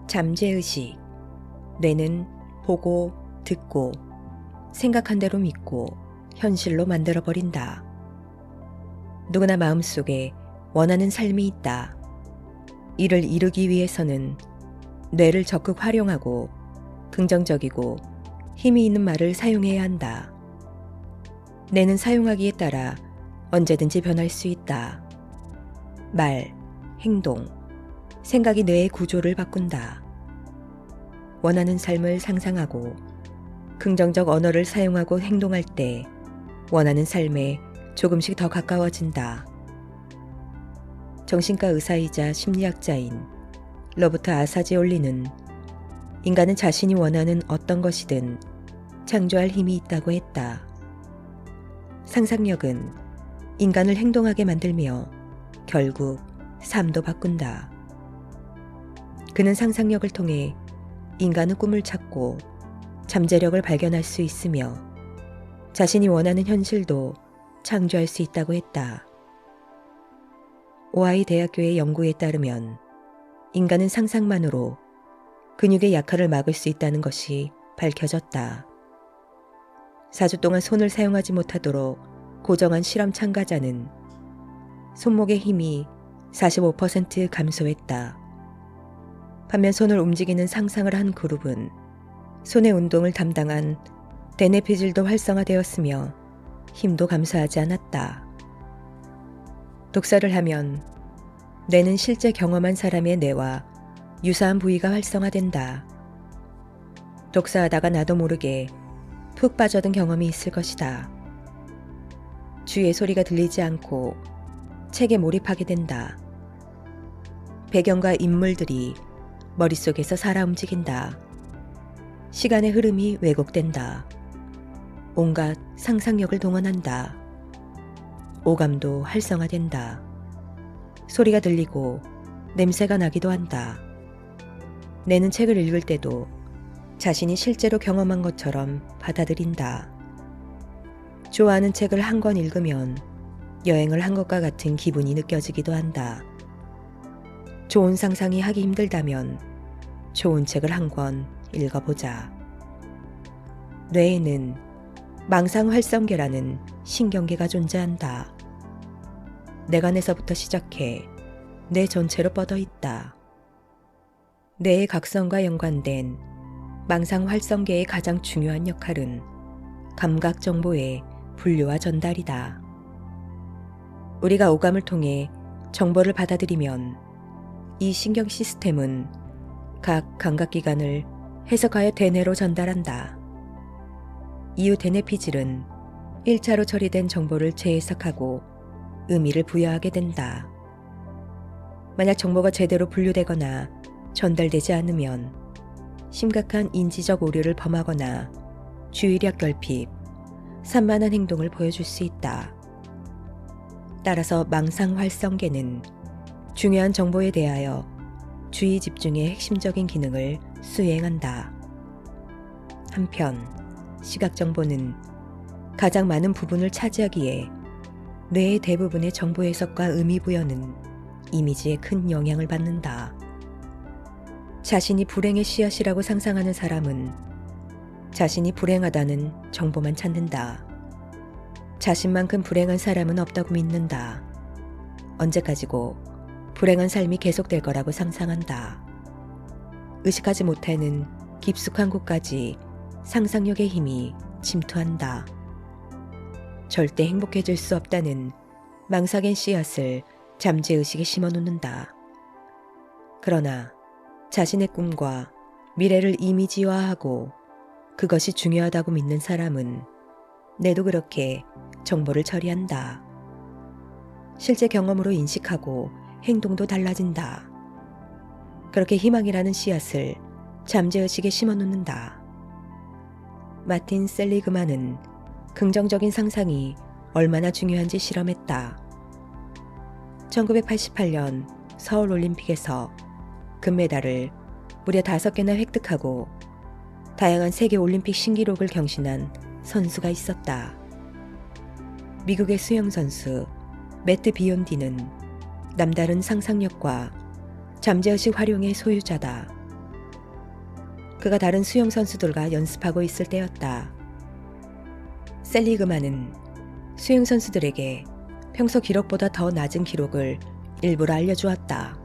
잠재의식. 뇌는 보고, 듣고, 생각한 대로 믿고 현실로 만들어버린다. 누구나 마음속에 원하는 삶이 있다. 이를 이루기 위해서는 뇌를 적극 활용하고 긍정적이고 힘이 있는 말을 사용해야 한다. 뇌는 사용하기에 따라 언제든지 변할 수 있다. 말, 행동, 생각이 뇌의 구조를 바꾼다. 원하는 삶을 상상하고 긍정적 언어를 사용하고 행동할 때 원하는 삶에 조금씩 더 가까워진다. 정신과 의사이자 심리학자인 로버트 아사지올리는 인간은 자신이 원하는 어떤 것이든 창조할 힘이 있다고 했다. 상상력은 인간을 행동하게 만들며 결국 삶도 바꾼다. 그는 상상력을 통해 인간은 꿈을 찾고 잠재력을 발견할 수 있으며 자신이 원하는 현실도 창조할 수 있다고 했다. 오하이 대학교의 연구에 따르면 인간은 상상만으로 근육의 약화를 막을 수 있다는 것이 밝혀졌다. 4주 동안 손을 사용하지 못하도록 고정한 실험 참가자는 손목의 힘이 45% 감소했다. 반면 손을 움직이는 상상을 한 그룹은 손의 운동을 담당한 대뇌피질도 활성화되었으며 힘도 감소하지 않았다. 독서를 하면 뇌는 실제 경험한 사람의 뇌와 유사한 부위가 활성화된다. 독서하다가 나도 모르게 푹 빠져든 경험이 있을 것이다. 주위의 소리가 들리지 않고 책에 몰입하게 된다. 배경과 인물들이 머릿속에서 살아 움직인다. 시간의 흐름이 왜곡된다. 온갖 상상력을 동원한다. 오감도 활성화된다. 소리가 들리고 냄새가 나기도 한다. 뇌는 책을 읽을 때도 자신이 실제로 경험한 것처럼 받아들인다. 좋아하는 책을 한 권 읽으면 여행을 한 것과 같은 기분이 느껴지기도 한다. 좋은 상상이 하기 힘들다면 좋은 책을 한 권 읽어보자. 뇌에는 망상활성계라는 신경계가 존재한다. 뇌관에서부터 시작해 뇌 전체로 뻗어 있다. 뇌의 각성과 연관된 망상활성계의 가장 중요한 역할은 감각정보의 분류와 전달이다. 우리가 오감을 통해 정보를 받아들이면 이 신경 시스템은 각 감각기관을 해석하여 대뇌로 전달한다. 이후 대뇌피질은 1차로 처리된 정보를 재해석하고 의미를 부여하게 된다. 만약 정보가 제대로 분류되거나 전달되지 않으면 심각한 인지적 오류를 범하거나 주의력 결핍, 산만한 행동을 보여줄 수 있다. 따라서 망상활성계는 중요한 정보에 대하여 주의 집중의 핵심적인 기능을 수행한다. 한편 시각정보는 가장 많은 부분을 차지하기에 뇌의 대부분의 정보 해석과 의미 부여는 이미지에 큰 영향을 받는다. 자신이 불행의 씨앗이라고 상상하는 사람은 자신이 불행하다는 정보만 찾는다. 자신만큼 불행한 사람은 없다고 믿는다. 언제까지고 불행한 삶이 계속될 거라고 상상한다. 의식하지 못하는 깊숙한 곳까지 상상력의 힘이 침투한다. 절대 행복해질 수 없다는 망상의 씨앗을 잠재의식에 심어놓는다. 그러나 자신의 꿈과 미래를 이미지화하고 그것이 중요하다고 믿는 사람은 뇌도 그렇게 정보를 처리한다. 실제 경험으로 인식하고 행동도 달라진다. 그렇게 희망이라는 씨앗을 잠재의식에 심어놓는다. 마틴 셀리그만은 긍정적인 상상이 얼마나 중요한지 실험했다. 1988년 서울올림픽에서 금메달을 무려 5개나 획득하고 다양한 세계 올림픽 신기록을 경신한 선수가 있었다. 미국의 수영선수 매트 비욘디는 남다른 상상력과 잠재의식 활용의 소유자다. 그가 다른 수영 선수들과 연습하고 있을 때였다. 셀리그만은 수영 선수들에게 평소 기록보다 더 낮은 기록을 일부러 알려주었다.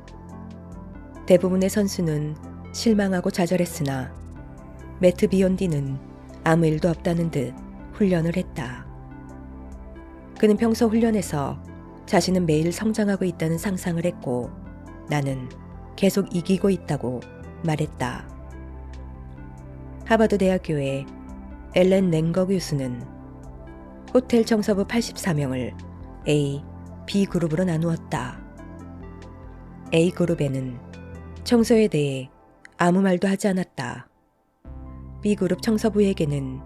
대부분의 선수는 실망하고 좌절했으나 매트 비욘디는 아무 일도 없다는 듯 훈련을 했다. 그는 평소 훈련에서 자신은 매일 성장하고 있다는 상상을 했고 나는 계속 이기고 있다고 말했다. 하버드 대학교의 엘렌 랭거 교수는 호텔 청소부 84명을 A, B 그룹으로 나누었다. A 그룹에는 청소에 대해 아무 말도 하지 않았다. B 그룹 청소부에게는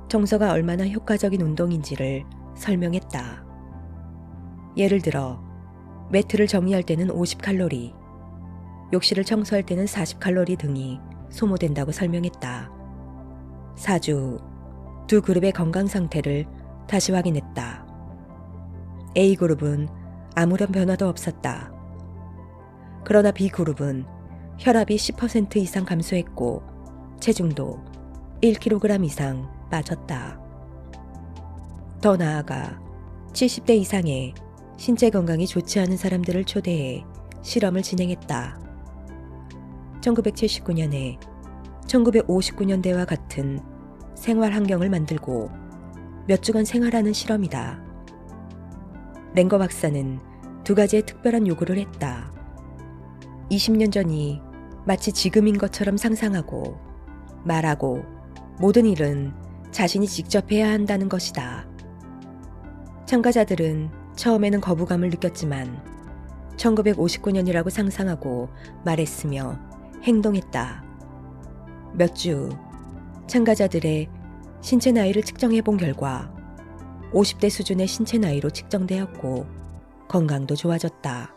청소가 얼마나 효과적인 운동인지를 설명했다. 예를 들어 매트를 정리할 때는 50칼로리, 욕실을 청소할 때는 40칼로리 등이 소모된다고 설명했다. 4주 두 그룹의 건강 상태를 다시 확인했다. A그룹은 아무런 변화도 없었다. 그러나 B그룹은 혈압이 10% 이상 감소했고 체중도 1kg 이상 빠졌다. 더 나아가 70대 이상의 신체 건강이 좋지 않은 사람들을 초대해 실험을 진행했다. 1979년에 1959년대와 같은 생활 환경을 만들고 몇 주간 생활하는 실험이다. 랭거 박사는 두 가지의 특별한 요구를 했다. 20년 전이 마치 지금인 것처럼 상상하고 말하고 모든 일은 자신이 직접 해야 한다는 것이다. 참가자들은 처음에는 거부감을 느꼈지만 1959년이라고 상상하고 말했으며 행동했다. 몇 주 참가자들의 신체 나이를 측정해 본 결과 50대 수준의 신체 나이로 측정되었고 건강도 좋아졌다.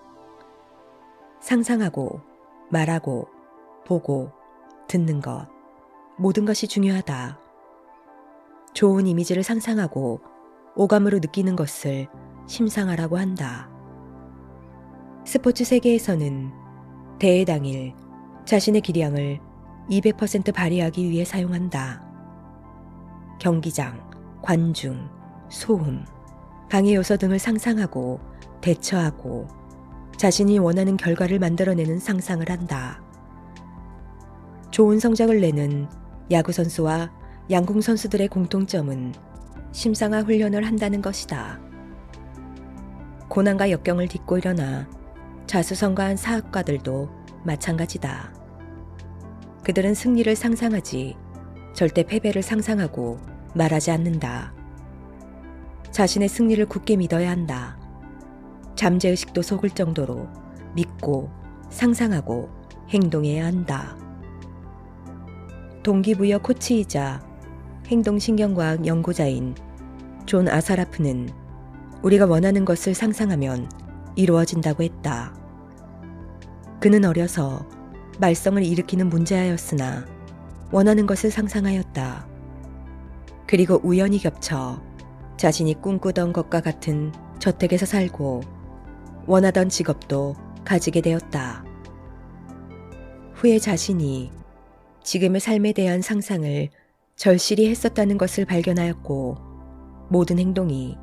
상상하고 말하고 보고 듣는 것 모든 것이 중요하다. 좋은 이미지를 상상하고 오감으로 느끼는 것을 심상하라고 한다. 스포츠 세계에서는 대회 당일 자신의 기량을 200% 발휘하기 위해 사용한다. 경기장, 관중, 소음, 방해 요소 등을 상상하고 대처하고 자신이 원하는 결과를 만들어내는 상상을 한다. 좋은 성적을 내는 야구선수와 양궁선수들의 공통점은 심상화 훈련을 한다는 것이다. 고난과 역경을 딛고 일어나 자수성가한 사학과들도 마찬가지다. 그들은 승리를 상상하지 절대 패배를 상상하고 말하지 않는다. 자신의 승리를 굳게 믿어야 한다. 잠재의식도 속을 정도로 믿고 상상하고 행동해야 한다. 동기부여 코치이자 행동신경과학 연구자인 존 아사라프는 우리가 원하는 것을 상상하면 이루어진다고 했다. 그는 어려서 말썽을 일으키는 문제아였으나 원하는 것을 상상하였다. 그리고 우연히 겹쳐 자신이 꿈꾸던 것과 같은 저택에서 살고 원하던 직업도 가지게 되었다. 후에 자신이 지금의 삶에 대한 상상을 절실히 했었다는 것을 발견하였고 모든 행동이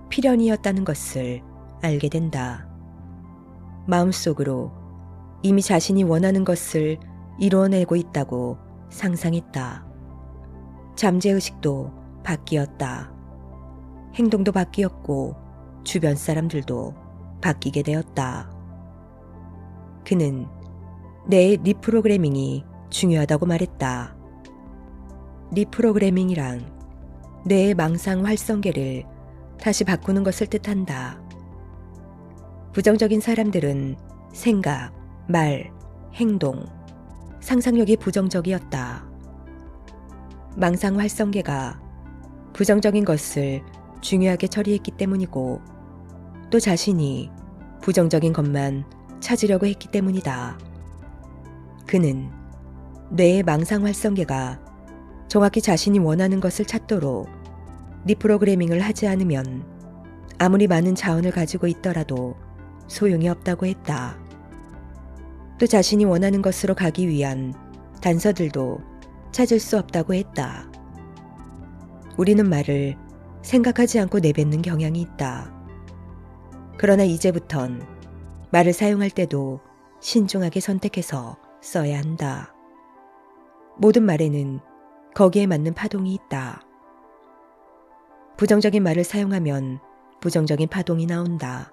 필연이었다는 것을 알게 된다. 마음속으로 이미 자신이 원하는 것을 이루어내고 있다고 상상했다. 잠재의식도 바뀌었다. 행동도 바뀌었고 주변 사람들도 바뀌게 되었다. 그는 뇌의 리프로그래밍이 중요하다고 말했다. 리프로그래밍이란 뇌의 망상 활성계를 다시 바꾸는 것을 뜻한다. 부정적인 사람들은 생각, 말, 행동, 상상력이 부정적이었다. 망상 활성계가 부정적인 것을 중요하게 처리했기 때문이고 또 자신이 부정적인 것만 찾으려고 했기 때문이다. 그는 뇌의 망상 활성계가 정확히 자신이 원하는 것을 찾도록 리프로그래밍을 하지 않으면 아무리 많은 자원을 가지고 있더라도 소용이 없다고 했다. 또 자신이 원하는 것으로 가기 위한 단서들도 찾을 수 없다고 했다. 우리는 말을 생각하지 않고 내뱉는 경향이 있다. 그러나 이제부턴 말을 사용할 때도 신중하게 선택해서 써야 한다. 모든 말에는 거기에 맞는 파동이 있다. 부정적인 말을 사용하면 부정적인 파동이 나온다.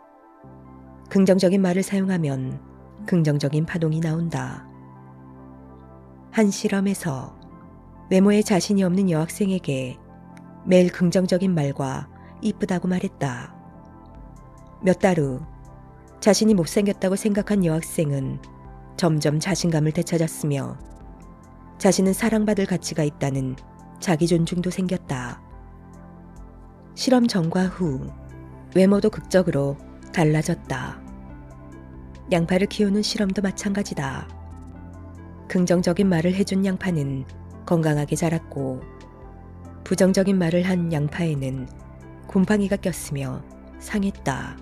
긍정적인 말을 사용하면 긍정적인 파동이 나온다. 한 실험에서 외모에 자신이 없는 여학생에게 매일 긍정적인 말과 이쁘다고 말했다. 몇 달 후 자신이 못생겼다고 생각한 여학생은 점점 자신감을 되찾았으며 자신은 사랑받을 가치가 있다는 자기 존중도 생겼다. 실험 전과 후 외모도 극적으로 달라졌다. 양파를 키우는 실험도 마찬가지다. 긍정적인 말을 해준 양파는 건강하게 자랐고 부정적인 말을 한 양파에는 곰팡이가 꼈으며 상했다.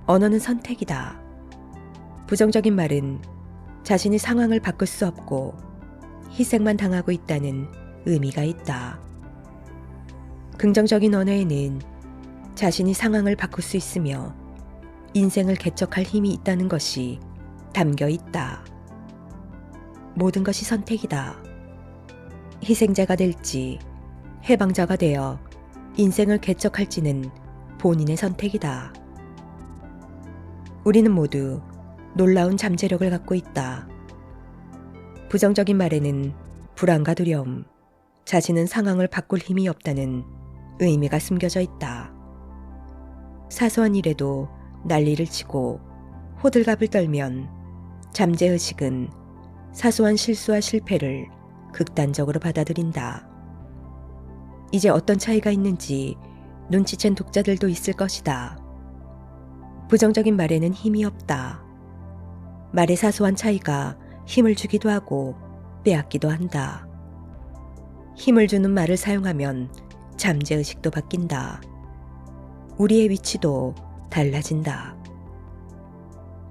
언어는 선택이다. 부정적인 말은 자신이 상황을 바꿀 수 없고 희생만 당하고 있다는 의미가 있다. 긍정적인 언어에는 자신이 상황을 바꿀 수 있으며 인생을 개척할 힘이 있다는 것이 담겨 있다. 모든 것이 선택이다. 희생자가 될지 해방자가 되어 인생을 개척할지는 본인의 선택이다. 우리는 모두 놀라운 잠재력을 갖고 있다. 부정적인 말에는 불안과 두려움, 자신은 상황을 바꿀 힘이 없다는 의미가 숨겨져 있다. 사소한 일에도 난리를 치고 호들갑을 떨면 잠재의식은 사소한 실수와 실패를 극단적으로 받아들인다. 이제 어떤 차이가 있는지 눈치챈 독자들도 있을 것이다. 부정적인 말에는 힘이 없다. 말의 사소한 차이가 힘을 주기도 하고 빼앗기도 한다. 힘을 주는 말을 사용하면 잠재의식도 바뀐다. 우리의 위치도 달라진다.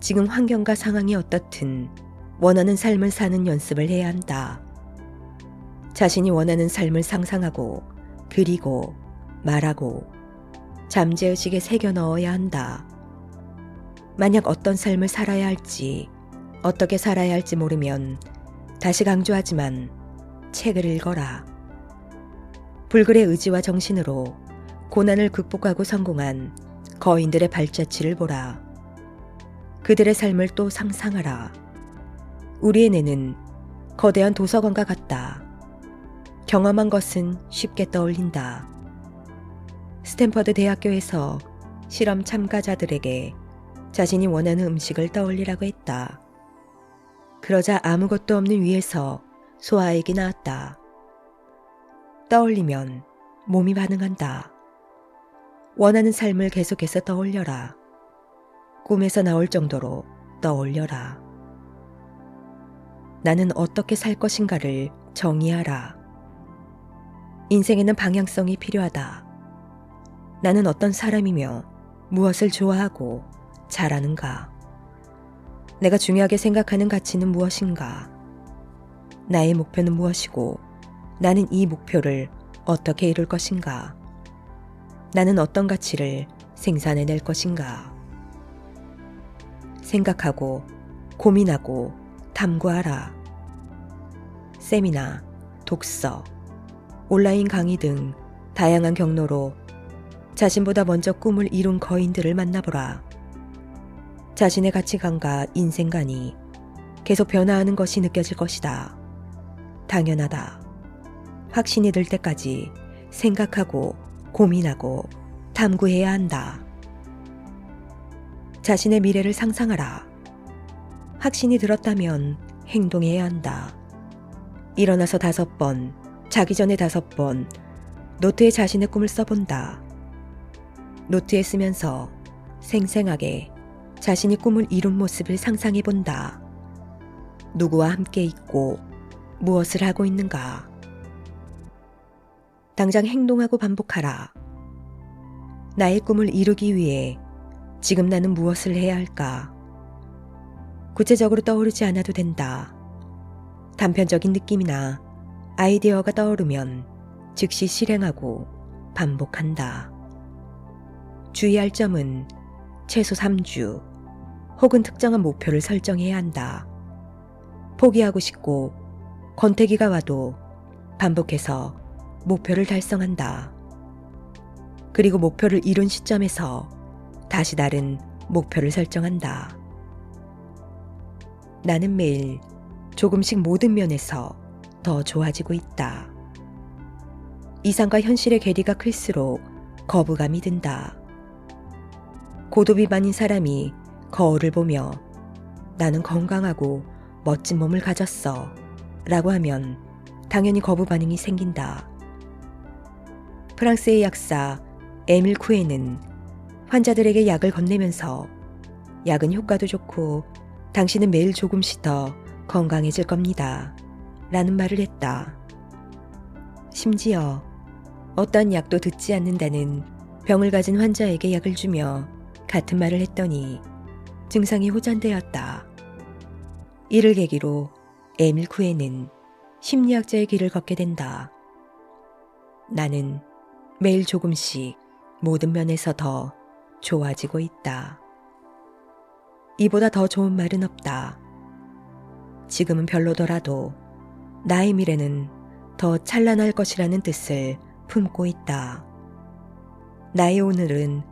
지금 환경과 상황이 어떻든 원하는 삶을 사는 연습을 해야 한다. 자신이 원하는 삶을 상상하고 그리고 말하고 잠재의식에 새겨 넣어야 한다. 만약 어떤 삶을 살아야 할지, 어떻게 살아야 할지 모르면 다시 강조하지만 책을 읽어라. 불굴의 의지와 정신으로 고난을 극복하고 성공한 거인들의 발자취를 보라. 그들의 삶을 또 상상하라. 우리의 뇌는 거대한 도서관과 같다. 경험한 것은 쉽게 떠올린다. 스탠퍼드 대학교에서 실험 참가자들에게 자신이 원하는 음식을 떠올리라고 했다. 그러자 아무것도 없는 위에서 소화액이 나왔다. 떠올리면 몸이 반응한다. 원하는 삶을 계속해서 떠올려라. 꿈에서 나올 정도로 떠올려라. 나는 어떻게 살 것인가를 정의하라. 인생에는 방향성이 필요하다. 나는 어떤 사람이며 무엇을 좋아하고 잘하는가? 내가 중요하게 생각하는 가치는 무엇인가? 나의 목표는 무엇이고 나는 이 목표를 어떻게 이룰 것인가? 나는 어떤 가치를 생산해낼 것인가? 생각하고 고민하고 탐구하라. 세미나, 독서, 온라인 강의 등 다양한 경로로 자신보다 먼저 꿈을 이룬 거인들을 만나보라. 자신의 가치관과 인생관이 계속 변화하는 것이 느껴질 것이다. 당연하다. 확신이 들 때까지 생각하고 고민하고 탐구해야 한다. 자신의 미래를 상상하라. 확신이 들었다면 행동해야 한다. 일어나서 5번, 자기 전에 5번 노트에 자신의 꿈을 써본다. 노트에 쓰면서 생생하게 자신이 꿈을 이룬 모습을 상상해본다. 누구와 함께 있고 무엇을 하고 있는가? 당장 행동하고 반복하라. 나의 꿈을 이루기 위해 지금 나는 무엇을 해야 할까? 구체적으로 떠오르지 않아도 된다. 단편적인 느낌이나 아이디어가 떠오르면 즉시 실행하고 반복한다. 주의할 점은 최소 3주 혹은 특정한 목표를 설정해야 한다. 포기하고 싶고 권태기가 와도 반복해서 목표를 달성한다. 그리고 목표를 이룬 시점에서 다시 다른 목표를 설정한다. 나는 매일 조금씩 모든 면에서 더 좋아지고 있다. 이상과 현실의 괴리가 클수록 거부감이 든다. 고도 비만인 사람이 거울을 보며 나는 건강하고 멋진 몸을 가졌어 라고 하면 당연히 거부 반응이 생긴다. 프랑스의 약사 에밀 쿠에는 환자들에게 약을 건네면서 약은 효과도 좋고 당신은 매일 조금씩 더 건강해질 겁니다 라는 말을 했다. 심지어 어떤 약도 듣지 않는다는 병을 가진 환자에게 약을 주며 같은 말을 했더니 증상이 호전되었다. 이를 계기로 에밀 쿠에는 심리학자의 길을 걷게 된다. 나는 매일 조금씩 모든 면에서 더 좋아지고 있다. 이보다 더 좋은 말은 없다. 지금은 별로더라도 나의 미래는 더 찬란할 것이라는 뜻을 품고 있다. 나의 오늘은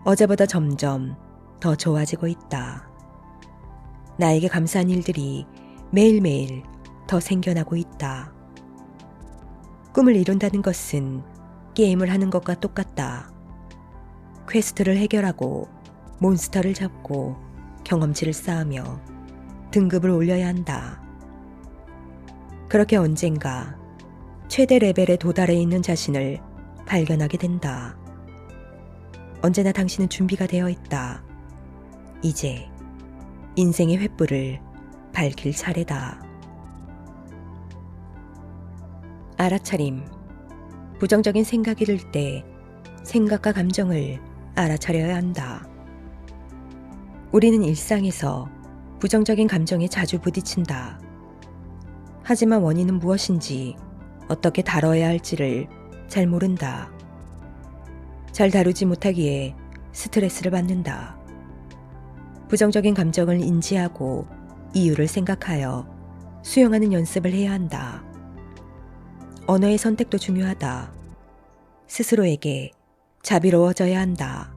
어제보다 점점 더 좋아지고 있다. 나에게 감사한 일들이 매일매일 더 생겨나고 있다. 꿈을 이룬다는 것은 게임을 하는 것과 똑같다. 퀘스트를 해결하고 몬스터를 잡고 경험치를 쌓으며 등급을 올려야 한다. 그렇게 언젠가 최대 레벨에 도달해 있는 자신을 발견하게 된다. 언제나 당신은 준비가 되어 있다. 이제 인생의 횃불을 밝힐 차례다. 알아차림. 부정적인 생각이 들 때 생각과 감정을 알아차려야 한다. 우리는 일상에서 부정적인 감정에 자주 부딪힌다. 하지만 원인은 무엇인지 어떻게 다뤄야 할지를 잘 모른다. 잘 다루지 못하기에 스트레스를 받는다. 부정적인 감정을 인지하고 이유를 생각하여 수용하는 연습을 해야 한다. 언어의 선택도 중요하다. 스스로에게 자비로워져야 한다.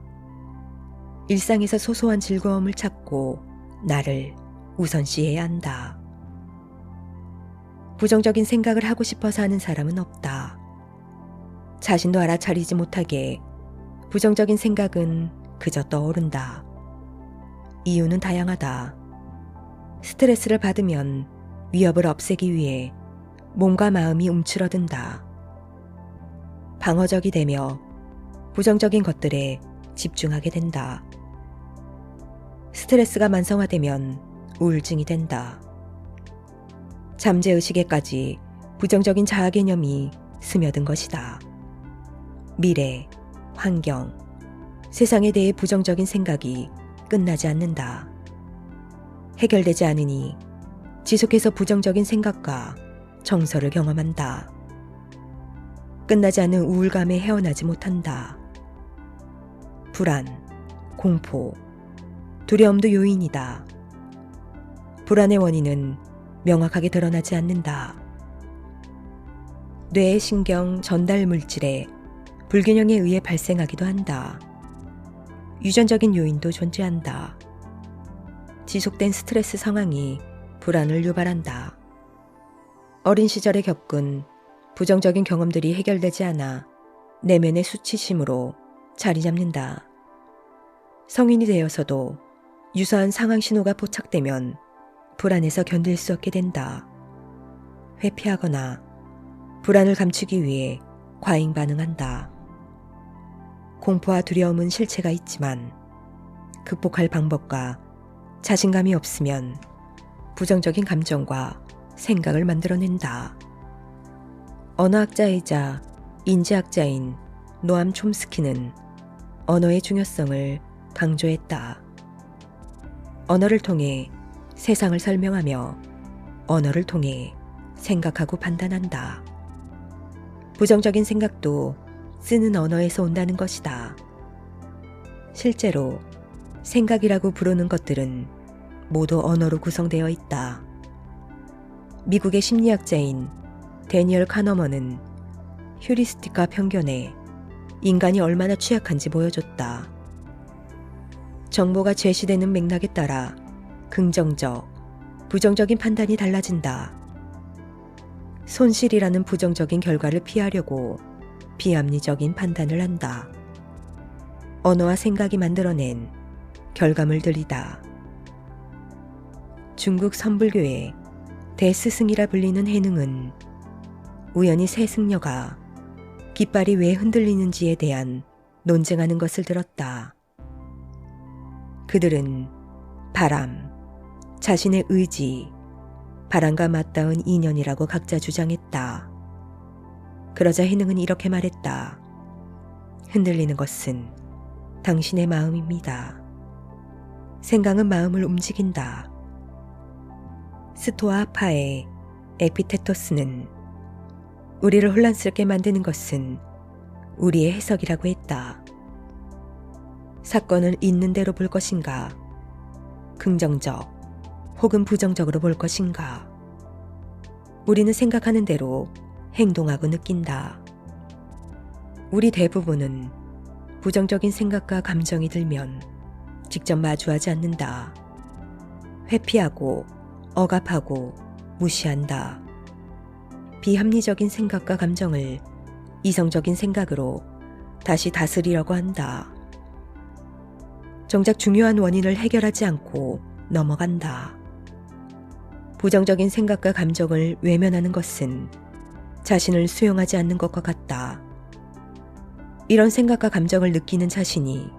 일상에서 소소한 즐거움을 찾고 나를 우선시해야 한다. 부정적인 생각을 하고 싶어서 하는 사람은 없다. 자신도 알아차리지 못하게 부정적인 생각은 그저 떠오른다. 이유는 다양하다. 스트레스를 받으면 위협을 없애기 위해 몸과 마음이 움츠러든다. 방어적이 되며 부정적인 것들에 집중하게 된다. 스트레스가 만성화되면 우울증이 된다. 잠재의식에까지 부정적인 자아 개념이 스며든 것이다. 미래, 환경, 세상에 대해 부정적인 생각이 끝나지 않는다. 해결되지 않으니 지속해서 부정적인 생각과 정서를 경험한다. 끝나지 않는 우울감에 헤어나지 못한다. 불안, 공포, 두려움도 요인이다. 불안의 원인은 명확하게 드러나지 않는다. 뇌의 신경 전달 물질에 불균형에 의해 발생하기도 한다. 유전적인 요인도 존재한다. 지속된 스트레스 상황이 불안을 유발한다. 어린 시절에 겪은 부정적인 경험들이 해결되지 않아 내면의 수치심으로 자리 잡는다. 성인이 되어서도 유사한 상황 신호가 포착되면 불안해서 견딜 수 없게 된다. 회피하거나 불안을 감추기 위해 과잉 반응한다. 공포와 두려움은 실체가 있지만 극복할 방법과 자신감이 없으면 부정적인 감정과 생각을 만들어낸다. 언어학자이자 인지학자인 노암 촘스키는 언어의 중요성을 강조했다. 언어를 통해 세상을 설명하며 언어를 통해 생각하고 판단한다. 부정적인 생각도 쓰는 언어에서 온다는 것이다. 실제로 생각이라고 부르는 것들은 모두 언어로 구성되어 있다. 미국의 심리학자인 데니얼 카너먼은 휴리스틱과 편견에 인간이 얼마나 취약한지 보여줬다. 정보가 제시되는 맥락에 따라 긍정적, 부정적인 판단이 달라진다. 손실이라는 부정적인 결과를 피하려고 비합리적인 판단을 한다. 언어와 생각이 만들어낸 결과물들이다. 중국 선불교의 대스승이라 불리는 해능은 우연히 새 승려가 깃발이 왜 흔들리는지에 대한 논증하는 것을 들었다. 그들은 바람, 자신의 의지, 바람과 맞닿은 인연이라고 각자 주장했다. 그러자 해능은 이렇게 말했다. 흔들리는 것은 당신의 마음입니다. 생각은 마음을 움직인다. 스토아 파의 에피테토스는 우리를 혼란스럽게 만드는 것은 우리의 해석이라고 했다. 사건을 있는 대로 볼 것인가? 긍정적 혹은 부정적으로 볼 것인가? 우리는 생각하는 대로 행동하고 느낀다. 우리 대부분은 부정적인 생각과 감정이 들면 직접 마주하지 않는다. 회피하고 억압하고 무시한다. 비합리적인 생각과 감정을 이성적인 생각으로 다시 다스리려고 한다. 정작 중요한 원인을 해결하지 않고 넘어간다. 부정적인 생각과 감정을 외면하는 것은 자신을 수용하지 않는 것과 같다. 이런 생각과 감정을 느끼는 자신이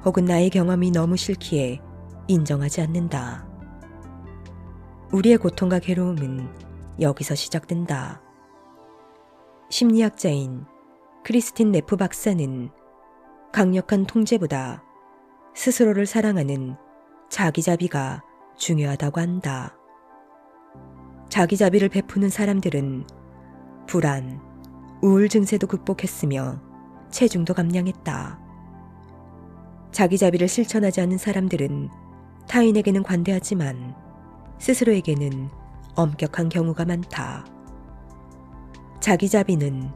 혹은 나의 경험이 너무 싫기에 인정하지 않는다. 우리의 고통과 괴로움은 여기서 시작된다. 심리학자인 크리스틴 네프 박사는 강력한 통제보다 스스로를 사랑하는 자기자비가 중요하다고 한다. 자기자비를 베푸는 사람들은 불안, 우울 증세도 극복했으며 체중도 감량했다. 자기자비를 실천하지 않는 사람들은 타인에게는 관대하지만 스스로에게는 엄격한 경우가 많다. 자기자비는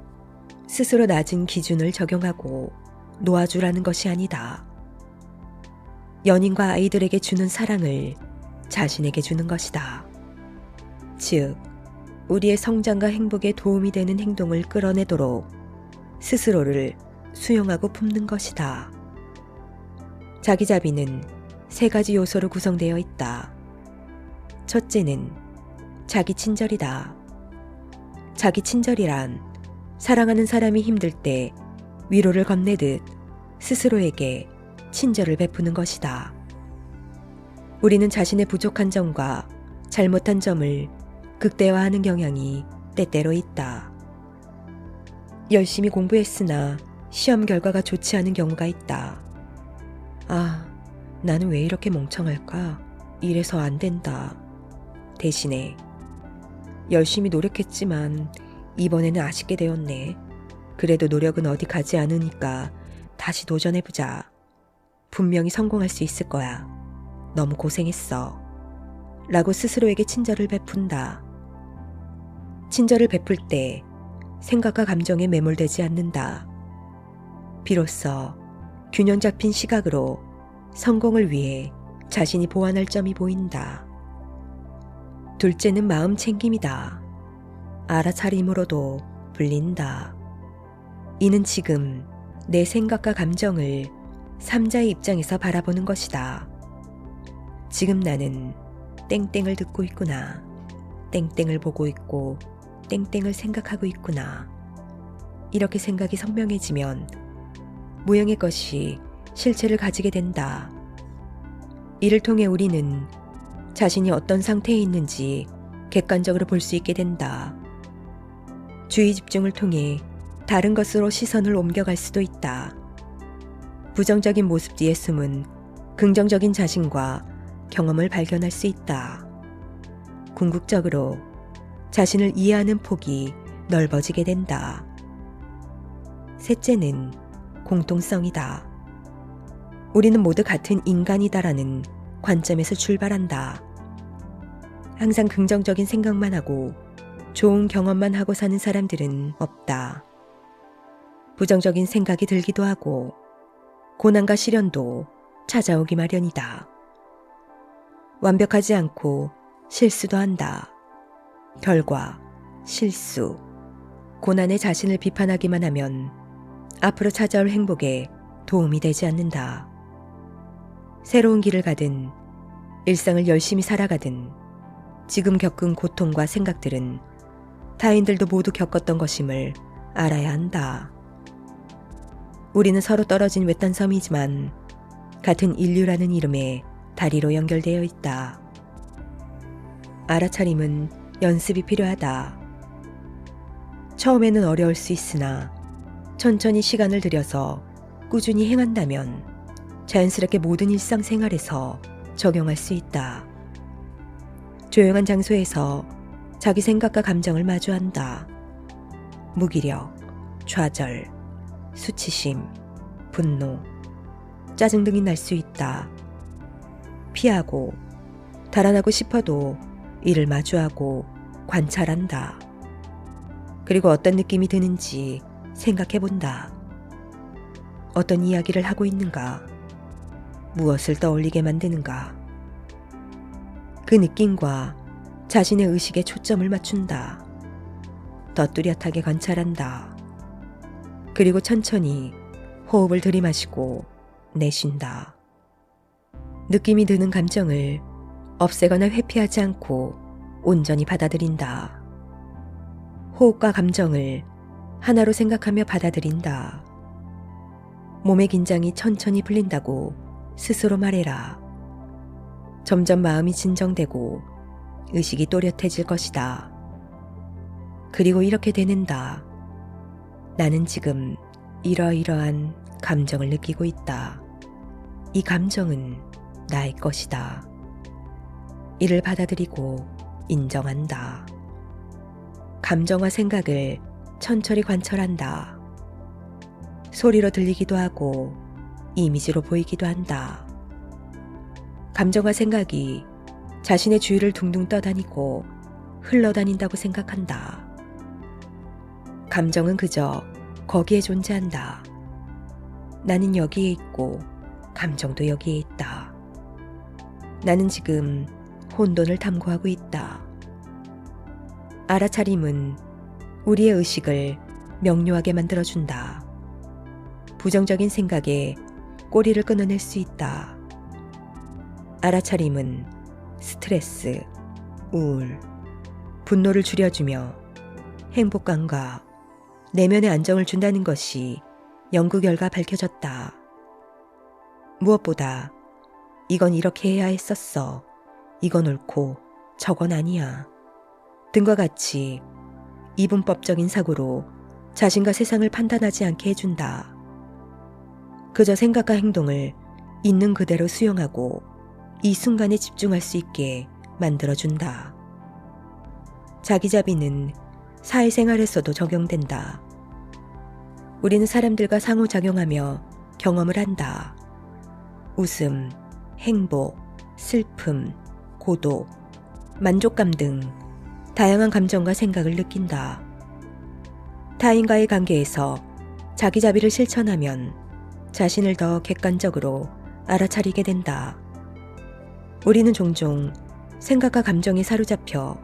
스스로 낮은 기준을 적용하고 놓아주라는 것이 아니다. 연인과 아이들에게 주는 사랑을 자신에게 주는 것이다. 즉, 우리의 성장과 행복에 도움이 되는 행동을 끌어내도록 스스로를 수용하고 품는 것이다. 자기자비는 3가지 요소로 구성되어 있다. 첫째는 자기 친절이다. 자기 친절이란 사랑하는 사람이 힘들 때 위로를 건네듯 스스로에게 친절을 베푸는 것이다. 우리는 자신의 부족한 점과 잘못한 점을 극대화하는 경향이 때때로 있다. 열심히 공부했으나 시험 결과가 좋지 않은 경우가 있다. 아, 나는 왜 이렇게 멍청할까? 이래서 안 된다. 대신에 열심히 노력했지만 이번에는 아쉽게 되었네. 그래도 노력은 어디 가지 않으니까 다시 도전해보자. 분명히 성공할 수 있을 거야. 너무 고생했어. 라고 스스로에게 친절을 베푼다. 친절을 베풀 때 생각과 감정에 매몰되지 않는다. 비로소 균형 잡힌 시각으로 성공을 위해 자신이 보완할 점이 보인다. 둘째는 마음 챙김이다. 알아차림으로도 불린다. 이는 지금 내 생각과 감정을 3자의 입장에서 바라보는 것이다. 지금 나는 땡땡을 듣고 있구나. 땡땡을 보고 있고 땡땡을 생각하고 있구나. 이렇게 생각이 선명해지면 모형의 것이 실체를 가지게 된다. 이를 통해 우리는 자신이 어떤 상태에 있는지 객관적으로 볼 수 있게 된다. 주의 집중을 통해 다른 것으로 시선을 옮겨갈 수도 있다. 부정적인 모습 뒤에 숨은 긍정적인 자신과 경험을 발견할 수 있다. 궁극적으로 자신을 이해하는 폭이 넓어지게 된다. 셋째는 공통성이다. 우리는 모두 같은 인간이다라는 관점에서 출발한다. 항상 긍정적인 생각만 하고 좋은 경험만 하고 사는 사람들은 없다. 부정적인 생각이 들기도 하고 고난과 시련도 찾아오기 마련이다. 완벽하지 않고 실수도 한다. 결과, 실수, 고난에 자신을 비판하기만 하면 앞으로 찾아올 행복에 도움이 되지 않는다. 새로운 길을 가든 일상을 열심히 살아가든 지금 겪은 고통과 생각들은 타인들도 모두 겪었던 것임을 알아야 한다. 우리는 서로 떨어진 외딴 섬이지만 같은 인류라는 이름의 다리로 연결되어 있다. 알아차림은 연습이 필요하다. 처음에는 어려울 수 있으나 천천히 시간을 들여서 꾸준히 행한다면 자연스럽게 모든 일상생활에서 적용할 수 있다. 조용한 장소에서 자기 생각과 감정을 마주한다. 무기력, 좌절, 수치심, 분노, 짜증 등이 날 수 있다. 피하고 달아나고 싶어도 이를 마주하고 관찰한다. 그리고 어떤 느낌이 드는지 생각해 본다. 어떤 이야기를 하고 있는가? 무엇을 떠올리게 만드는가? 그 느낌과 자신의 의식에 초점을 맞춘다. 더 뚜렷하게 관찰한다. 그리고 천천히 호흡을 들이마시고 내쉰다. 느낌이 드는 감정을 없애거나 회피하지 않고 온전히 받아들인다. 호흡과 감정을 하나로 생각하며 받아들인다. 몸의 긴장이 천천히 풀린다고 스스로 말해라. 점점 마음이 진정되고 의식이 또렷해질 것이다. 그리고 이렇게 되는다. 나는 지금 이러이러한 감정을 느끼고 있다. 이 감정은 나의 것이다. 이를 받아들이고 인정한다. 감정과 생각을 천천히 관찰한다. 소리로 들리기도 하고 이미지로 보이기도 한다. 감정과 생각이 자신의 주위를 둥둥 떠다니고 흘러다닌다고 생각한다. 감정은 그저 거기에 존재한다. 나는 여기에 있고 감정도 여기에 있다. 나는 지금 혼돈을 탐구하고 있다. 알아차림은 우리의 의식을 명료하게 만들어준다. 부정적인 생각에 꼬리를 끊어낼 수 있다. 알아차림은 스트레스, 우울, 분노를 줄여주며 행복감과 내면의 안정을 준다는 것이 연구 결과 밝혀졌다. 무엇보다 이건 이렇게 해야 했었어. 이건 옳고 저건 아니야. 등과 같이 이분법적인 사고로 자신과 세상을 판단하지 않게 해준다. 그저 생각과 행동을 있는 그대로 수용하고 이 순간에 집중할 수 있게 만들어준다. 자기자비는 사회생활에서도 적용된다. 우리는 사람들과 상호작용하며 경험을 한다. 웃음, 행복, 슬픔, 고독, 만족감 등 다양한 감정과 생각을 느낀다. 타인과의 관계에서 자기자비를 실천하면 자신을 더 객관적으로 알아차리게 된다. 우리는 종종 생각과 감정에 사로잡혀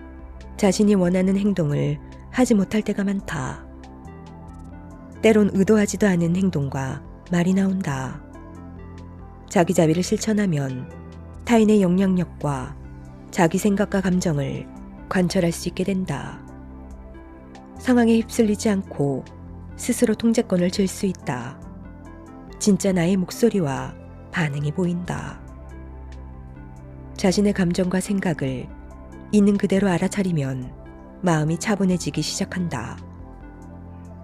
자신이 원하는 행동을 하지 못할 때가 많다. 때론 의도하지도 않은 행동과 말이 나온다. 자기자비를 실천하면 타인의 영향력과 자기 생각과 감정을 관찰할 수 있게 된다. 상황에 휩쓸리지 않고 스스로 통제권을 쥘 수 있다. 진짜 나의 목소리와 반응이 보인다. 자신의 감정과 생각을 있는 그대로 알아차리면 마음이 차분해지기 시작한다.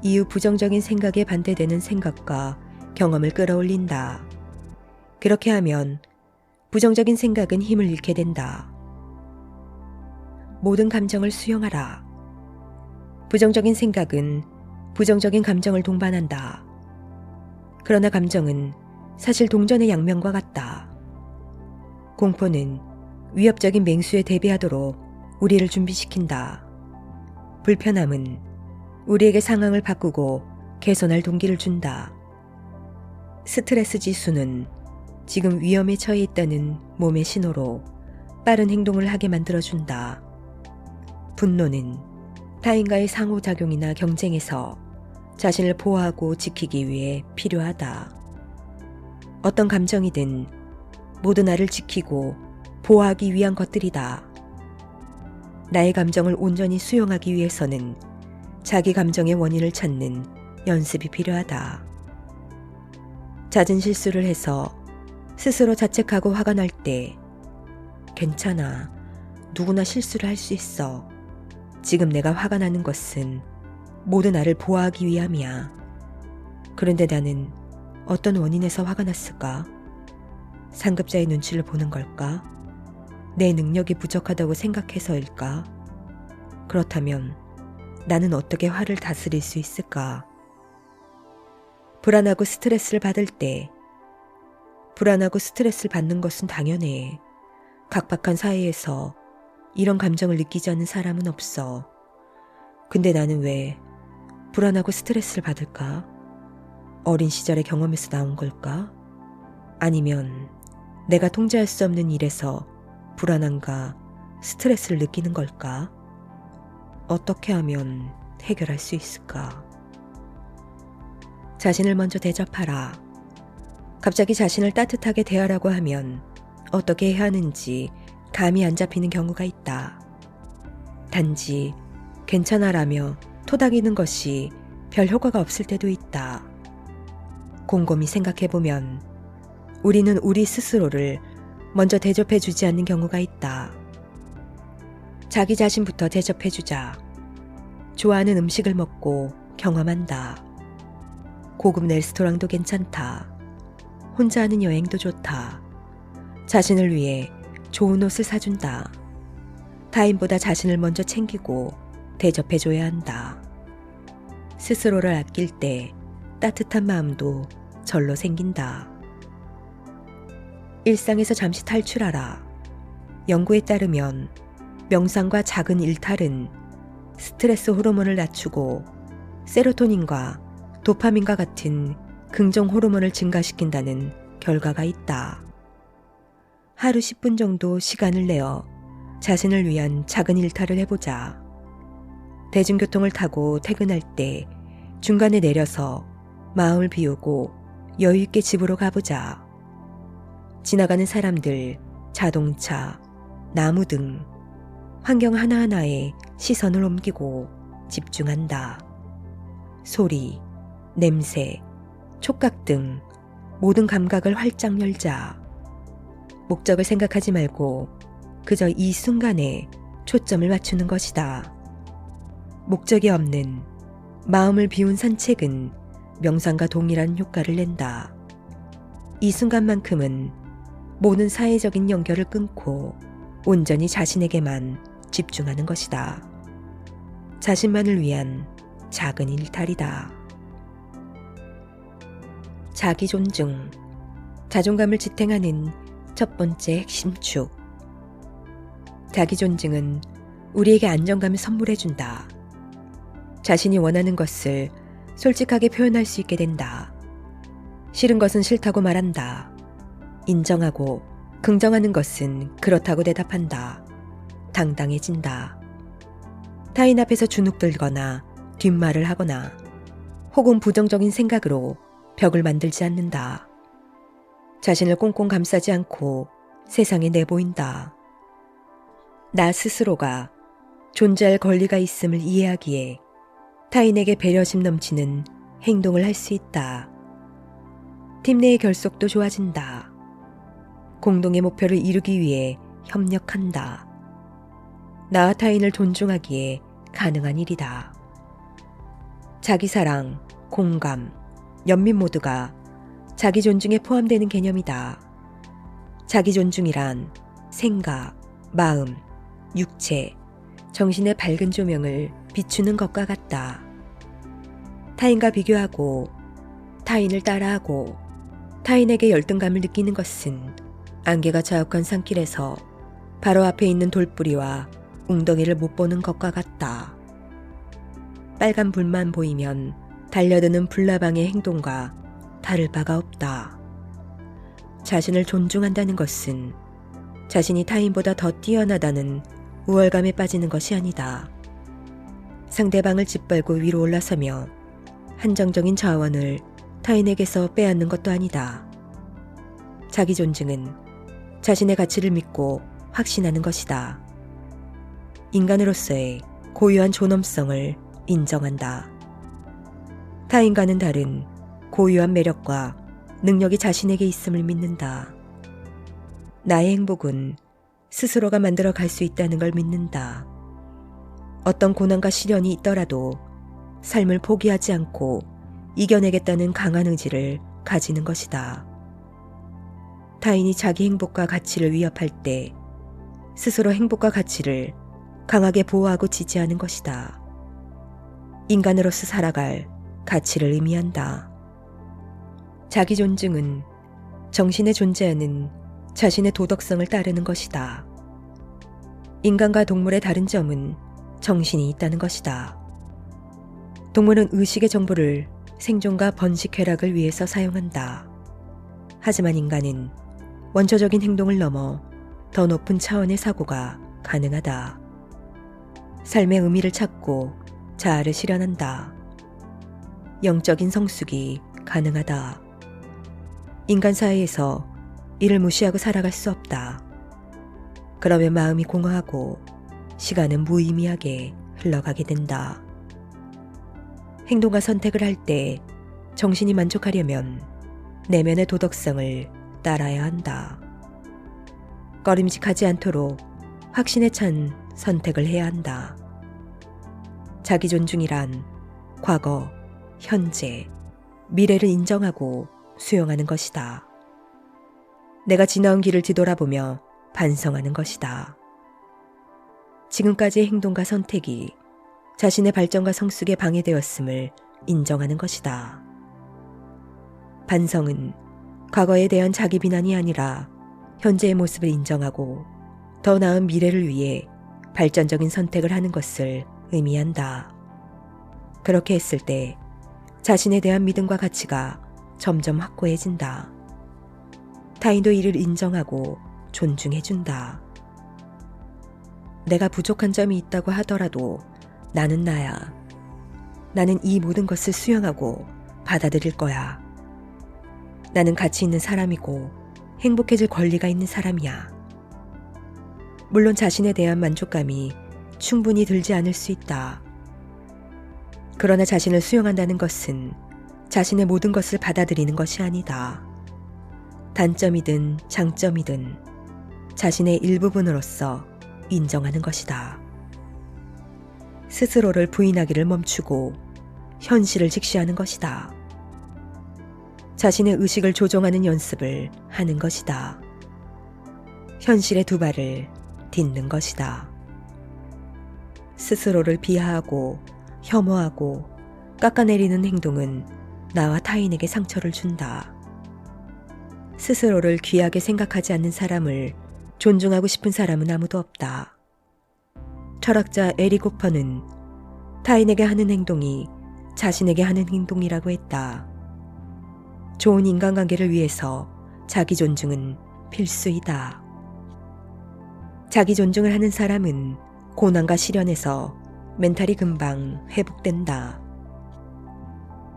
이후 부정적인 생각에 반대되는 생각과 경험을 끌어올린다. 그렇게 하면 부정적인 생각은 힘을 잃게 된다. 모든 감정을 수용하라. 부정적인 생각은 부정적인 감정을 동반한다. 그러나 감정은 사실 동전의 양면과 같다. 공포는 위협적인 맹수에 대비하도록 우리를 준비시킨다. 불편함은 우리에게 상황을 바꾸고 개선할 동기를 준다. 스트레스 지수는 지금 위험에 처해 있다는 몸의 신호로 빠른 행동을 하게 만들어준다. 분노는 타인과의 상호작용이나 경쟁에서 자신을 보호하고 지키기 위해 필요하다. 어떤 감정이든 모두 나를 지키고 보호하기 위한 것들이다. 나의 감정을 온전히 수용하기 위해서는 자기 감정의 원인을 찾는 연습이 필요하다. 잦은 실수를 해서 스스로 자책하고 화가 날 때 괜찮아. 누구나 실수를 할 수 있어. 지금 내가 화가 나는 것은 모두 나를 보호하기 위함이야. 그런데 나는 어떤 원인에서 화가 났을까? 상급자의 눈치를 보는 걸까? 내 능력이 부족하다고 생각해서일까? 그렇다면 나는 어떻게 화를 다스릴 수 있을까? 불안하고 스트레스를 받을 때 불안하고 스트레스를 받는 것은 당연해. 각박한 사회에서 이런 감정을 느끼지 않는 사람은 없어. 근데 나는 왜 불안하고 스트레스를 받을까? 어린 시절의 경험에서 나온 걸까? 아니면 내가 통제할 수 없는 일에서 불안함과 스트레스를 느끼는 걸까? 어떻게 하면 해결할 수 있을까? 자신을 먼저 대접하라. 갑자기 자신을 따뜻하게 대하라고 하면 어떻게 해야 하는지 감이 안 잡히는 경우가 있다. 단지 괜찮아라며 토닥이는 것이 별 효과가 없을 때도 있다. 곰곰이 생각해보면 우리는 우리 스스로를 먼저 대접해주지 않는 경우가 있다. 자기 자신부터 대접해주자. 좋아하는 음식을 먹고 경험한다. 고급 레스토랑도 괜찮다. 혼자 하는 여행도 좋다. 자신을 위해 좋은 옷을 사준다. 타인보다 자신을 먼저 챙기고 대접해줘야 한다. 스스로를 아낄 때 따뜻한 마음도 절로 생긴다. 일상에서 잠시 탈출하라. 연구에 따르면 명상과 작은 일탈은 스트레스 호르몬을 낮추고 세로토닌과 도파민과 같은 긍정 호르몬을 증가시킨다는 결과가 있다. 하루 10분 정도 시간을 내어 자신을 위한 작은 일탈을 해보자. 대중교통을 타고 퇴근할 때 중간에 내려서 마음을 비우고 여유 있게 집으로 가보자. 지나가는 사람들, 자동차, 나무 등 환경 하나하나에 시선을 옮기고 집중한다. 소리, 냄새, 촉각 등 모든 감각을 활짝 열자. 목적을 생각하지 말고 그저 이 순간에 초점을 맞추는 것이다. 목적이 없는 마음을 비운 산책은 명상과 동일한 효과를 낸다. 이 순간만큼은 모든 사회적인 연결을 끊고 온전히 자신에게만 집중하는 것이다. 자신만을 위한 작은 일탈이다. 자기 존중, 자존감을 지탱하는 첫 번째 핵심 축. 자기 존중은 우리에게 안정감을 선물해준다. 자신이 원하는 것을 솔직하게 표현할 수 있게 된다. 싫은 것은 싫다고 말한다. 인정하고 긍정하는 것은 그렇다고 대답한다. 당당해진다. 타인 앞에서 주눅들거나 뒷말을 하거나 혹은 부정적인 생각으로 벽을 만들지 않는다. 자신을 꽁꽁 감싸지 않고 세상에 내보인다. 나 스스로가 존재할 권리가 있음을 이해하기에 타인에게 배려심 넘치는 행동을 할 수 있다. 팀 내의 결속도 좋아진다. 공동의 목표를 이루기 위해 협력한다. 나와 타인을 존중하기에 가능한 일이다. 자기사랑, 공감, 연민 모두가 자기 존중에 포함되는 개념이다. 자기 존중이란 생각, 마음, 육체, 정신의 밝은 조명을 비추는 것과 같다. 타인과 비교하고 타인을 따라하고 타인에게 열등감을 느끼는 것은 안개가 자욱한 산길에서 바로 앞에 있는 돌뿌리와 웅덩이를 못 보는 것과 같다. 빨간 불만 보이면 달려드는 불나방의 행동과 다를 바가 없다. 자신을 존중한다는 것은 자신이 타인보다 더 뛰어나다는 우월감에 빠지는 것이 아니다. 상대방을 짓밟고 위로 올라서며 한정적인 자원을 타인에게서 빼앗는 것도 아니다. 자기 존중은 자신의 가치를 믿고 확신하는 것이다. 인간으로서의 고유한 존엄성을 인정한다. 타인과는 다른 고유한 매력과 능력이 자신에게 있음을 믿는다. 나의 행복은 스스로가 만들어 갈 수 있다는 걸 믿는다. 어떤 고난과 시련이 있더라도 삶을 포기하지 않고 이겨내겠다는 강한 의지를 가지는 것이다. 타인이 자기 행복과 가치를 위협할 때 스스로 행복과 가치를 강하게 보호하고 지지하는 것이다. 인간으로서 살아갈 가치를 의미한다. 자기 존중은 정신에 존재하는 자신의 도덕성을 따르는 것이다. 인간과 동물의 다른 점은 정신이 있다는 것이다. 동물은 의식의 정보를 생존과 번식 쾌락을 위해서 사용한다. 하지만 인간은 원초적인 행동을 넘어 더 높은 차원의 사고가 가능하다. 삶의 의미를 찾고 자아를 실현한다. 영적인 성숙이 가능하다. 인간 사이에서 이를 무시하고 살아갈 수 없다. 그러면 마음이 공허하고 시간은 무의미하게 흘러가게 된다. 행동과 선택을 할 때 정신이 만족하려면 내면의 도덕성을 따라야 한다. 꺼림직하지 않도록 확신에 찬 선택을 해야 한다. 자기 존중이란 과거, 현재, 미래를 인정하고 수용하는 것이다. 내가 지나온 길을 뒤돌아보며 반성하는 것이다. 지금까지의 행동과 선택이 자신의 발전과 성숙에 방해되었음을 인정하는 것이다. 반성은 과거에 대한 자기 비난이 아니라 현재의 모습을 인정하고 더 나은 미래를 위해 발전적인 선택을 하는 것을 의미한다. 그렇게 했을 때 자신에 대한 믿음과 가치가 점점 확고해진다. 타인도 이를 인정하고 존중해준다. 내가 부족한 점이 있다고 하더라도 나는 나야. 나는 이 모든 것을 수용하고 받아들일 거야. 나는 가치 있는 사람이고 행복해질 권리가 있는 사람이야. 물론 자신에 대한 만족감이 충분히 들지 않을 수 있다. 그러나 자신을 수용한다는 것은 자신의 모든 것을 받아들이는 것이 아니다. 단점이든 장점이든 자신의 일부분으로서 인정하는 것이다. 스스로를 부인하기를 멈추고 현실을 직시하는 것이다. 자신의 의식을 조종하는 연습을 하는 것이다. 현실의 두 발을 딛는 것이다. 스스로를 비하하고 혐오하고 깎아내리는 행동은 나와 타인에게 상처를 준다. 스스로를 귀하게 생각하지 않는 사람을 존중하고 싶은 사람은 아무도 없다. 철학자 에리 고퍼는 타인에게 하는 행동이 자신에게 하는 행동이라고 했다. 좋은 인간관계를 위해서 자기 존중은 필수이다. 자기 존중을 하는 사람은 고난과 시련에서 멘탈이 금방 회복된다.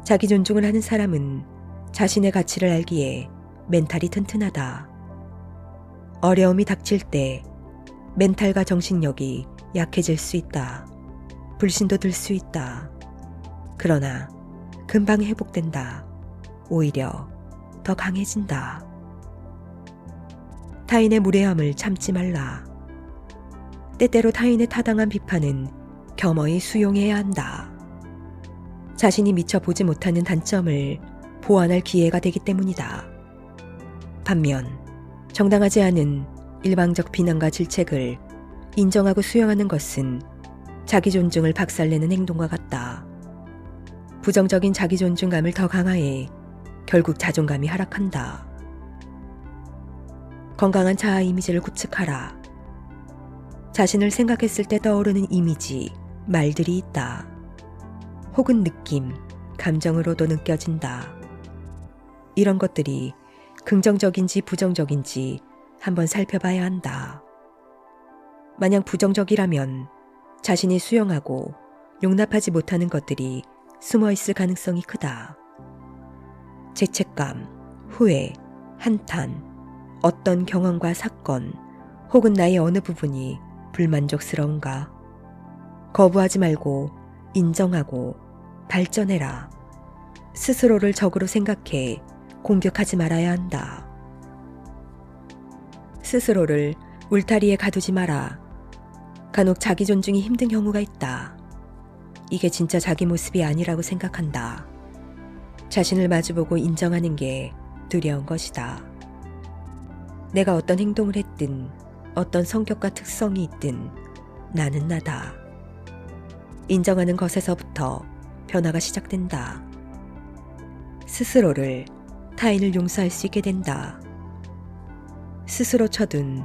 자기 존중을 하는 사람은 자신의 가치를 알기에 멘탈이 튼튼하다. 어려움이 닥칠 때 멘탈과 정신력이 약해질 수 있다. 불신도 들 수 있다. 그러나 금방 회복된다. 오히려 더 강해진다. 타인의 무례함을 참지 말라. 때때로 타인의 타당한 비판은 겸허히 수용해야 한다. 자신이 미처 보지 못하는 단점을 보완할 기회가 되기 때문이다. 반면 정당하지 않은 일방적 비난과 질책을 인정하고 수용하는 것은 자기 존중을 박살내는 행동과 같다. 부정적인 자기 존중감을 더 강화해 결국 자존감이 하락한다. 건강한 자아 이미지를 구축하라. 자신을 생각했을 때 떠오르는 이미지, 말들이 있다. 혹은 느낌, 감정으로도 느껴진다. 이런 것들이 긍정적인지 부정적인지 한번 살펴봐야 한다. 만약 부정적이라면 자신이 수용하고 용납하지 못하는 것들이 숨어 있을 가능성이 크다. 죄책감, 후회, 한탄, 어떤 경험과 사건 혹은 나의 어느 부분이 불만족스러운가? 거부하지 말고 인정하고 발전해라. 스스로를 적으로 생각해 공격하지 말아야 한다. 스스로를 울타리에 가두지 마라. 간혹 자기 존중이 힘든 경우가 있다. 이게 진짜 자기 모습이 아니라고 생각한다. 자신을 마주보고 인정하는 게 두려운 것이다. 내가 어떤 행동을 했든 어떤 성격과 특성이 있든 나는 나다. 인정하는 것에서부터 변화가 시작된다. 스스로를, 타인을 용서할 수 있게 된다. 스스로 쳐둔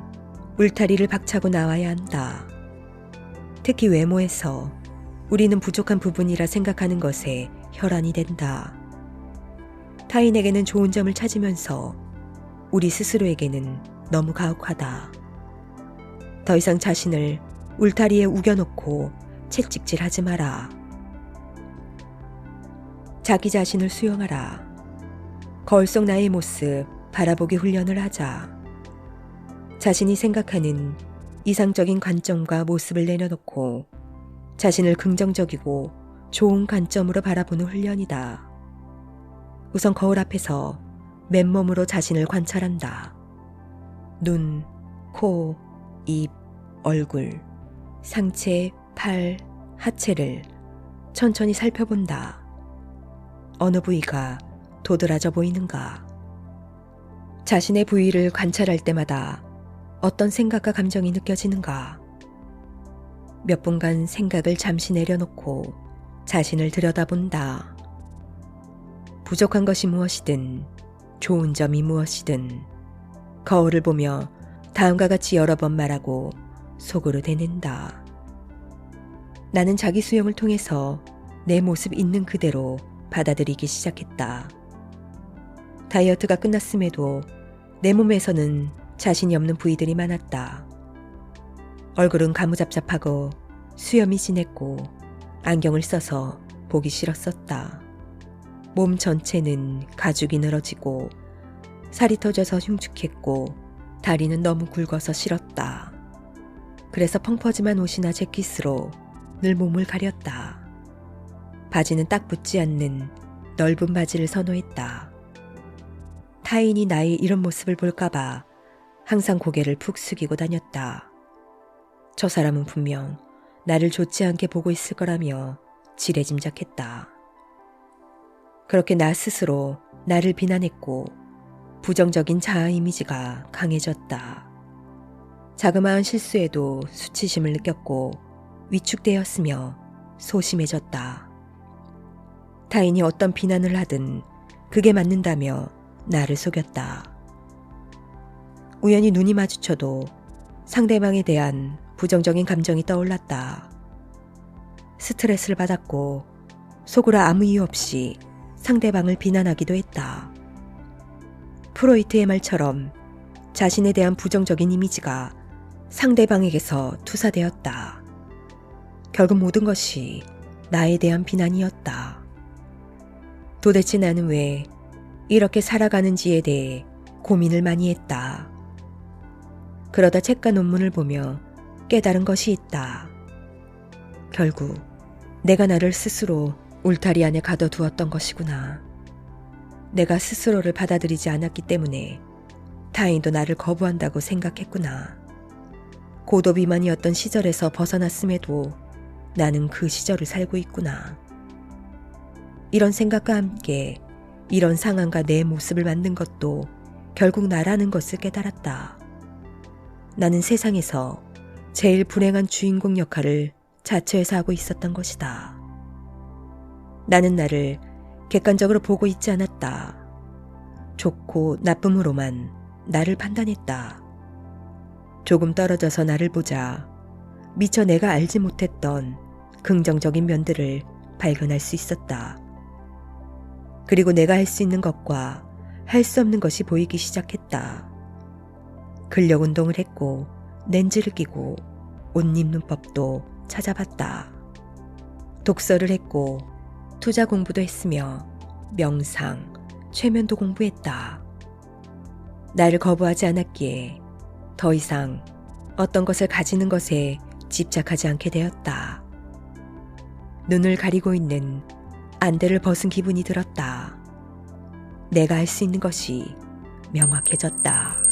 울타리를 박차고 나와야 한다. 특히 외모에서 우리는 부족한 부분이라 생각하는 것에 혈안이 된다. 타인에게는 좋은 점을 찾으면서 우리 스스로에게는 너무 가혹하다. 더 이상 자신을 울타리에 우겨놓고 채찍질하지 마라. 자기 자신을 수용하라. 거울 속 나의 모습 바라보기 훈련을 하자. 자신이 생각하는 이상적인 관점과 모습을 내려놓고 자신을 긍정적이고 좋은 관점으로 바라보는 훈련이다. 우선 거울 앞에서 맨몸으로 자신을 관찰한다. 눈, 코, 입, 얼굴, 상체, 팔, 하체를 천천히 살펴본다. 어느 부위가 도드라져 보이는가? 자신의 부위를 관찰할 때마다 어떤 생각과 감정이 느껴지는가? 몇 분간 생각을 잠시 내려놓고 자신을 들여다본다. 부족한 것이 무엇이든 좋은 점이 무엇이든 거울을 보며 다음과 같이 여러 번 말하고 속으로 되낸다. 나는 자기 수용을 통해서 내 모습 있는 그대로 받아들이기 시작했다. 다이어트가 끝났음에도 내 몸에서는 자신이 없는 부위들이 많았다. 얼굴은 가무잡잡하고 수염이 진했고 안경을 써서 보기 싫었었다. 몸 전체는 가죽이 늘어지고 살이 터져서 흉측했고 다리는 너무 굵어서 싫었다. 그래서 펑퍼짐한 옷이나 재킷으로 늘 몸을 가렸다. 바지는 딱 붙지 않는 넓은 바지를 선호했다. 타인이 나의 이런 모습을 볼까봐 항상 고개를 푹 숙이고 다녔다. 저 사람은 분명 나를 좋지 않게 보고 있을 거라며 지레짐작했다. 그렇게 나 스스로 나를 비난했고 부정적인 자아 이미지가 강해졌다. 자그마한 실수에도 수치심을 느꼈고 위축되었으며 소심해졌다. 타인이 어떤 비난을 하든 그게 맞는다며 나를 속였다. 우연히 눈이 마주쳐도 상대방에 대한 부정적인 감정이 떠올랐다. 스트레스를 받았고 속으로 아무 이유 없이 상대방을 비난하기도 했다. 프로이트의 말처럼 자신에 대한 부정적인 이미지가 상대방에게서 투사되었다. 결국 모든 것이 나에 대한 비난이었다. 도대체 나는 왜 이렇게 살아가는지에 대해 고민을 많이 했다. 그러다 책과 논문을 보며 깨달은 것이 있다. 결국 내가 나를 스스로 울타리 안에 가둬두었던 것이구나. 내가 스스로를 받아들이지 않았기 때문에 타인도 나를 거부한다고 생각했구나. 고도비만이었던 시절에서 벗어났음에도 나는 그 시절을 살고 있구나. 이런 생각과 함께 이런 상황과 내 모습을 만든 것도 결국 나라는 것을 깨달았다. 나는 세상에서 제일 불행한 주인공 역할을 자처해서 하고 있었던 것이다. 나는 나를 객관적으로 보고 있지 않았다. 좋고 나쁨으로만 나를 판단했다. 조금 떨어져서 나를 보자 미처 내가 알지 못했던 긍정적인 면들을 발견할 수 있었다. 그리고 내가 할 수 있는 것과 할 수 없는 것이 보이기 시작했다. 근력 운동을 했고 렌즈를 끼고 옷 입는 법도 찾아봤다. 독서를 했고 투자 공부도 했으며 명상, 최면도 공부했다. 나를 거부하지 않았기에 더 이상 어떤 것을 가지는 것에 집착하지 않게 되었다. 눈을 가리고 있는 안대를 벗은 기분이 들었다. 내가 할 수 있는 것이 명확해졌다.